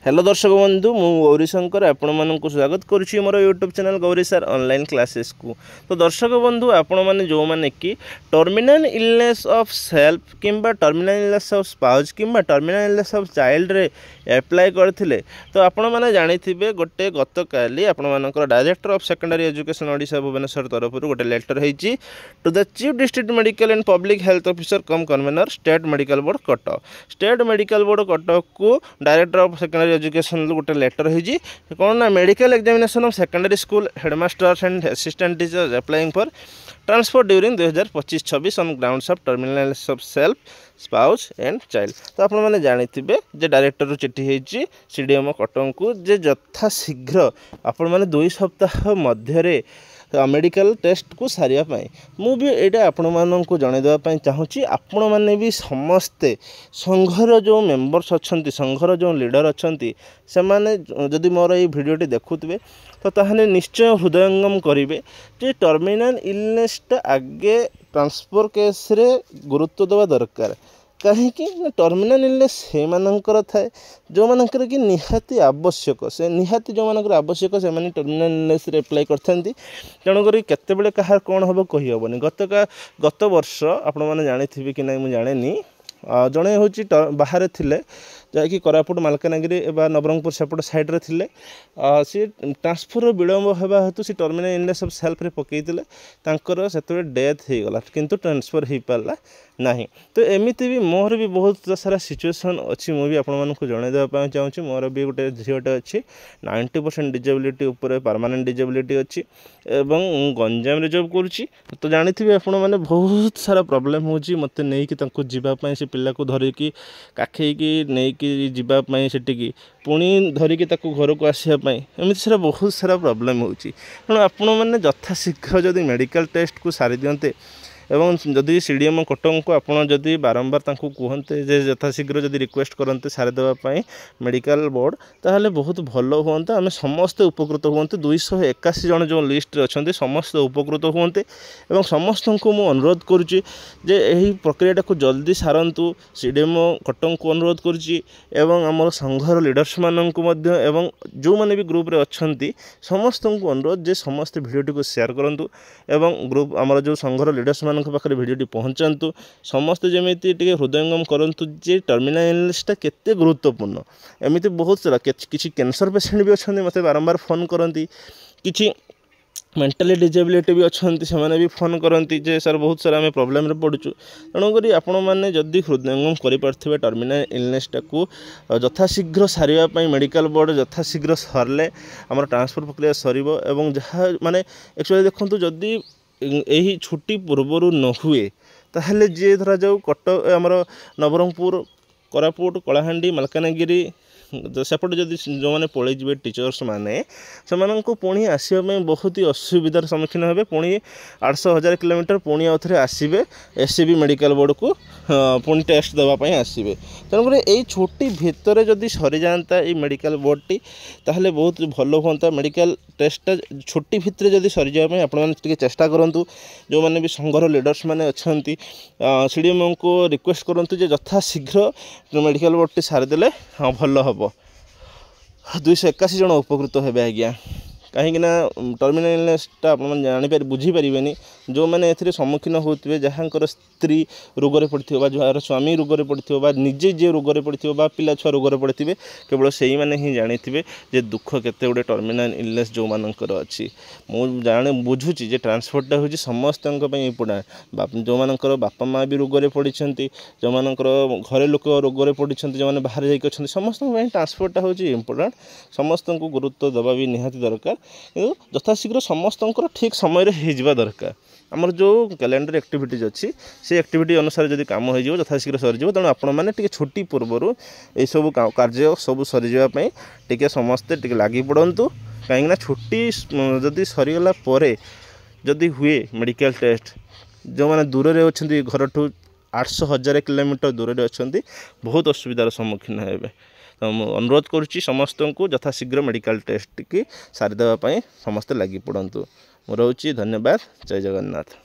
Hello दर्शक बंधु मु गौरी शंकर आपण मानक स्वागत करुच्ची मोर यूट्यूब चैनल गौरी सार ऑनलाइन क्लासेस को। तो दर्शक बंधु आपण मैंने जो मैंने कि टर्मिनल इलनेस ऑफ सेल्फ किंबा टर्मिनल इलनेस ऑफ स्पाउस किंबा टर्मिनल इलनेस ऑफ चाइल्ड रे अप्लाई करथिले तो आपण माने जानिथिबे गोटे गत काली आपण मानकर director of secondary education Odisha Bhubaneswar तरफ गोटे लेटर होईची to the chief district medical and public health officer cum convener state medical board Cuttack. State medical board Cuttack को डायरेक्टर ऑफ सेकेंडरी एजुकेशन गोटे लेटर होईची कौन ना medical examination of secondary school headmasters and assistant teachers applying for transfer during 2025-26 on grounds of terminal of self spouse and child. तो आप मैंने जानिथिबे जे director चिठी होईची CDM Cuttack को जे यथा शीघ्र आपण माने 2 सप्ताह मध्य मेडिकल टेस्ट को सारिया मु भी एटा आपण मानक जनईदेवाई चाहूँगी। आपण मैंने भी समस्ते संघर जो मेंबर्स अच्छा संघर जो लीडर अच्छा से माने जदि मोर ये भिडियोटी देखुवे तो ताहले निश्चय हृदयंगम करेंगे जे टर्मिनल इलनेसटा आगे ट्रांसफर केस रे गुरुत्व देवा दरकार। कहीं टर्मिनल इलनेस से मानकर थाए जो मानकर कि निहाती आवश्यक से निहाती जो मानकर आवश्यक से माने टर्मिनल इलनेस रे अप्लाई करथांती। तेणुकर केतेबेले कहार कौन हम कही हेबनी। गत वर्ष आपण मैंने जानी कि ना मुझे जाने जड़े हूँ बाहर थिले जहाँकि कोरापुट मालकानगिरी एवं नवरंगपुर सेपट साइड्रे थिले सी ट्रांसफर विलम्ब होगा हेतु सी टर्मिनल इलनेस ऑफ सेल्फ रे पकईले तांकर से डेथ हो गला किंतु ट्रांसफर हो पारा नहीं। तो एमती भी मोर भी बहुत सारा सिचुएसन अच्छी मुझे आपण जनईदेवाई चाहूँगी। मोर भी गोटे झीटे अच्छी 90% डिजेबिलिटी उपर परमानेंट डिजेबिलिटी अच्छी एवं गंजाम रे जॉब करुच्ची। तो जानी आपण मैंने बहुत सारा प्रोब्लेम हो मत नहीं कि जीवाई से पिला को धरिकी काखेकी नहीं जीवाई सेटिकी पुणी धरिकी घर को आसापी एमती सारा बहुत सारा प्रोब्लेम हो तेणु आपण मैंने यथाशीघ्र जदि मेडिकल टेस्ट को सारी दियंते एवं जदि सीडीएम कटक को आपड़ जदि बारंबार कहते जे यथाशीघ्र जदि रिक्वेस्ट करते सारीदेवाई मेडिकल बोर्ड ताहले बहुत भल हाँ आम समस्ते उपकृत हूँ। 281 जन जो लिस्ट अच्छा समस्त उपकृत हुए और समस्त को मुझे अनुरोध करुच्ची जे यही प्रक्रिया को जल्दी सारंतु। सीडीएम कटक को अनुरोध करुच्ची एवं आम संघर लीडर्स मानक एवं जो मैंने भी ग्रुप रे अच्छा समस्त को अनुरोध जे समस्त भिडियोटी को शेयर करूँ एवं ग्रुप आमर जो संघर लीडर्स पाखे भिडियोटी पहुँचातु समस्त जमीती हृदयंगम करूँ जे टर्मिनल इलनेसटा केते गुरुत्वपूर्ण। एमती बहुत सारा किसी कैंसर पेसेंट भी अच्छा मत बारंबार फोन करती किसी मेंटली डिजेबिलिटी भी अच्छा से भी फोन करती जे सर बहुत सारा आम प्रोब्लेम रे पड़ुचु। तेणुक आपण मैंने जदि हृदयंगम करें टर्मिनल इलनेसटा को यथाशीघ्र सारे मेडिकल बोर्ड यथाशीघ्र सरले आम ट्रांसफर प्रक्रिया सर जहाँ माने एक्चुअली देखो जदि यही छुट्टी पूर्वर न हुए ताहले जे धरा जाऊ कटक आमर नवरंगपुर कोरापुट कलाहांडी मालकानगिरी सेपटे जदि जो मैंने पलि जी टीचर्स मैंने से पुणी आसवाई बहुत ही असुविधार सम्मुखीन हे पुणी 800-1000 किलोमीटर पुणी आउ थे आसवे एससीबी मेडिकल बोर्ड को पुणी टेस्ट देवाई आसवे। तेणुकर यही छुट्टी भितर जदि सरी जाता ये मेडिकल बोर्डटी ताहले बहुत भल हाँ। मेडिकल टेस्टा छुट्टी भितर जदि सरी जावाई आपण चेष्टा करूँ जो मैंने भी संघर लीडर्स मैंने अच्छा सीडीएम को रिक्वेस्ट करूँ जे यथाशीघ्र मेडिकल बोर्डटी सारीदेले हाँ भल हम। 281 जन उपकृत हेबे आज्ञा कहीं टर्मिनल इलनेसटा आप जापर बुझीपारे जो मैंने ए सम्मुखीन होते जहाँकर स्त्री रोगरे पड़े जार स्वामी रोगरे पड़े निजे जे रोगरे पड़े पिला छुआ रोगरे पड़े केवल से मैंने ही जानी जे दुख केते गुड़े टर्मिनल इलनेस जो मानकर अच्छी मुझे बुझुची जे ट्रांसफरटा हूँ समस्त इम्पोर्टाट जो मानकर बापा माँ भी रोगरे पड़ी जो मानकर घरे लोक रोगरे पड़ी जो मैंने बाहर जाइए समस्त ट्रांसफरटा हूँ इम्पोर्टाट समस्त को गुरुत्व देवा भी निहाती दरकार यथाशीघ्र समस्त ठीक समय हो दरकार। आमर जो कैलेंडर एक्टिविटीज अच्छी से एक्टिविटी अनुसार जब कम हो यथाशीघ्र सरीज तेणु आपण मैंने छुट्टी पूर्वर यह सब कार्य सब सरीजापी टे समस्ते टे लगी पड़तु कहीं छुट्टी जदि सरीगला जदि हुए मेडिकल टेस्ट जो मैंने दूर से अच्छा घर ठू 800-1000 किलोमीटर दूर से अच्छा बहुत असुविधार सम्मुखीन हे। तो अनुरोध करुच्ची समस्त को यथाशीघ्र मेडिकल टेस्ट की सारीदेवाई समस्ते लगी पड़तु। रोची धन्यवाद। जय जगन्नाथ।